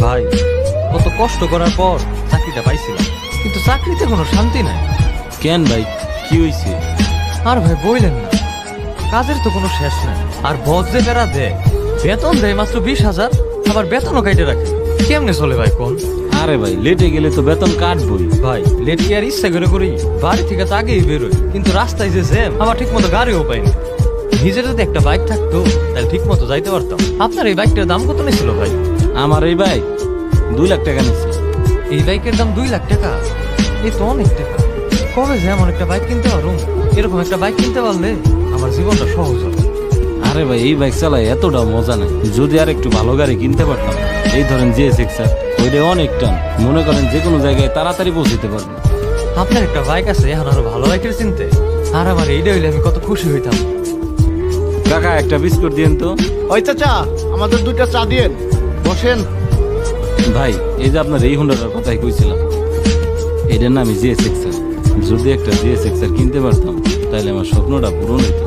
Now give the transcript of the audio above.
ভাই কত কষ্ট করার পর চাকরিটা পাইছিলাম, কিন্তু চাকরিতে কোনো শান্তি নাই। কেন ভাই, কি হয়েছে? আর ভাই বললেন না, কাজের তো কোনো শেষ নাই। আর বস যে বেড়া দেয়, বেতন দেয় মাত্র 20,000, আবার বেতনও কাইটে রাখে। কেমনে চলে ভাই কোন? আরে ভাই, লেটে গেলে তো বেতন কাটবই। ভাই লেট কি আর ইচ্ছা করে করি? বাড়ি থেকে তো আগেই বেরোই, কিন্তু রাস্তায় যে জ্যাম, আবার ঠিক মতো গাড়িও পাইনি। নিজের যদি একটা বাইক থাকতো তাহলে ঠিক মতো যাইতে পারতাম। আপনার এই বাইকটার দাম কত নিয়েছিল ভাই? আমার এই বাইক 2 লাখ টাকা নিচ্ছে। এই বাইকের দাম 2 লাখ টাকা? এই তো অনেক টাকা। কবে যে এমন একটা বাইক কিনতে পারুম? এরকম একটা বাইক কিনতে পারলে আমার জীবনটা সহজ হবে। আরে ভাই, এই বাইক চালায় এতটা মজা নাই। যদি আর একটু ভালো গাড়ি কিনতে পারতাম, এই ধরেন GSX, ওইটা অনেক টান, মনে করেন যে কোনো জায়গায় তাড়াতাড়ি পৌঁছতে পারবো। আপনার একটা বাইক আছে, এখন আরো ভালো বাইকের চিনতে। আর আমার এইটা হইলে আমি কত খুশি হইতাম। কাকা, একটা বিস্কুট দিন তো। ওই চাচা, আমাদের 2টা চা দিয়েন, বসেন। ভাই, এই যে আপনার এই হুন্ডাটার কথাই কইছিলাম, এটার নামই GSX। যদি একটা GSX কিনতে পারতাম তাহলে আমার স্বপ্নটা পূরণ হইতো।